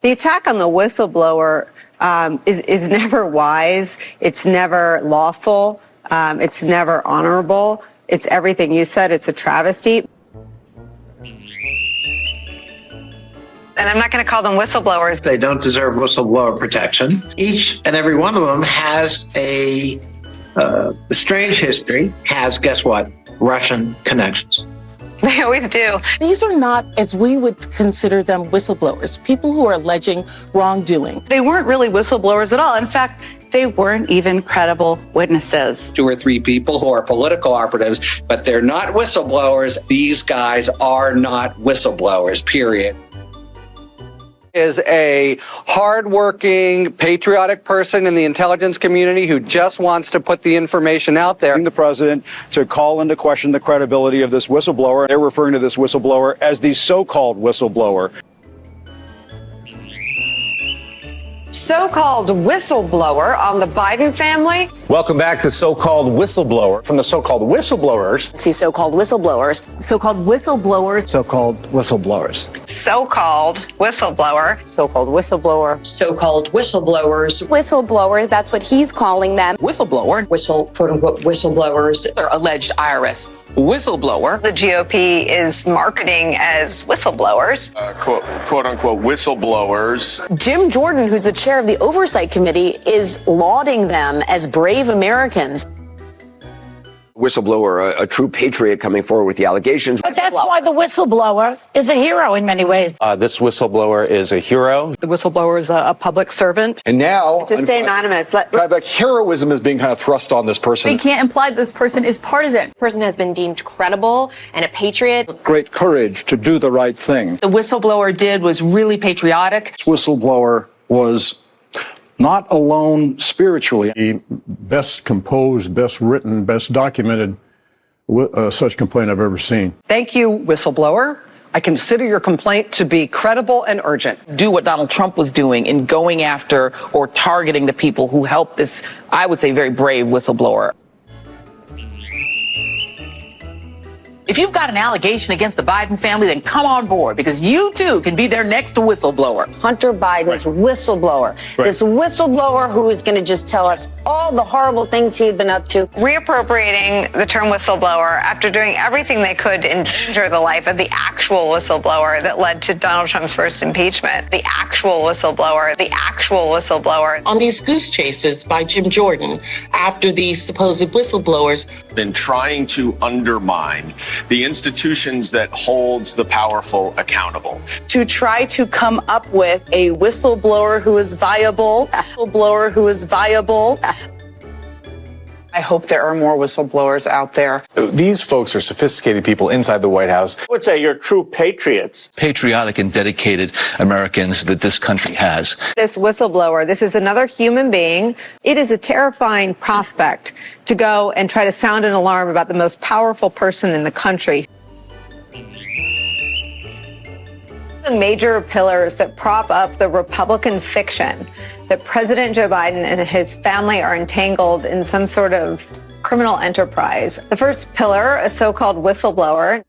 The attack on the whistleblower is never wise. It's never lawful. It's never honorable. It's everything you said. It's a travesty. And I'm not going to call them whistleblowers. They don't deserve whistleblower protection. Each and every one of them has a strange history, has, guess what, Russian connections. They always do. These are not, as we would consider them, whistleblowers, people who are alleging wrongdoing. They weren't really whistleblowers at all. In fact, they weren't even credible witnesses. 2 or 3 people who are political operatives, but they're not whistleblowers. These guys are not whistleblowers, period. Is a hardworking, patriotic person in the intelligence community who just wants to put the information out there. The president to call into question the credibility of this whistleblower. They're referring to this whistleblower as the so-called whistleblower. So-called whistleblower on the Biden family. Welcome back to So-Called Whistleblower. From the so-called whistleblowers. See, so-called whistleblowers. So-called whistleblowers. So-called whistleblowers. So-called whistleblower. So-called whistleblower. So-called whistleblowers. Whistleblowers, that's what he's calling them. Whistleblower. Quote-unquote, whistleblowers. They're alleged IRS whistleblower. The GOP is marketing as whistleblowers. Quote-unquote whistleblowers. Jim Jordan, who's the chair of the Oversight Committee, is lauding them as brave Americans. Whistleblower, a true patriot coming forward with the allegations. But that's why the whistleblower is a hero in many ways. This whistleblower is a hero. The whistleblower is a public servant. And now, To stay anonymous. kind of like heroism is being kind of thrust on this person. We can't imply this person is partisan. The person has been deemed credible and a patriot. Great courage to do the right thing. The whistleblower did was really patriotic. This whistleblower was not alone spiritually. The best composed, best written, best documented such complaint I've ever seen. Thank you, whistleblower. I consider your complaint to be credible and urgent. Do what Donald Trump was doing in going after or targeting the people who helped this, I would say, very brave whistleblower. If you've got an allegation against the Biden family, then come on board, because you too can be their next whistleblower. Hunter Biden's whistleblower. This whistleblower who is going to just tell us all the horrible things he had been up to. Reappropriating the term whistleblower after doing everything they could to endanger the life of the actual whistleblower that led to Donald Trump's first impeachment. The actual whistleblower. The actual whistleblower. On these goose chases by Jim Jordan after these supposed whistleblowers. Been trying to undermine the institutions that holds the powerful accountable. To try to come up with a whistleblower who is viable. I hope there are more whistleblowers out there. These folks are sophisticated people inside the White House. I would say you're true patriots. Patriotic and dedicated Americans that this country has. This whistleblower, this is another human being. It is a terrifying prospect to go and try to sound an alarm about the most powerful person in the country. The major pillars that prop up the Republican fiction that President Joe Biden and his family are entangled in some sort of criminal enterprise. The first pillar, a so-called whistleblower.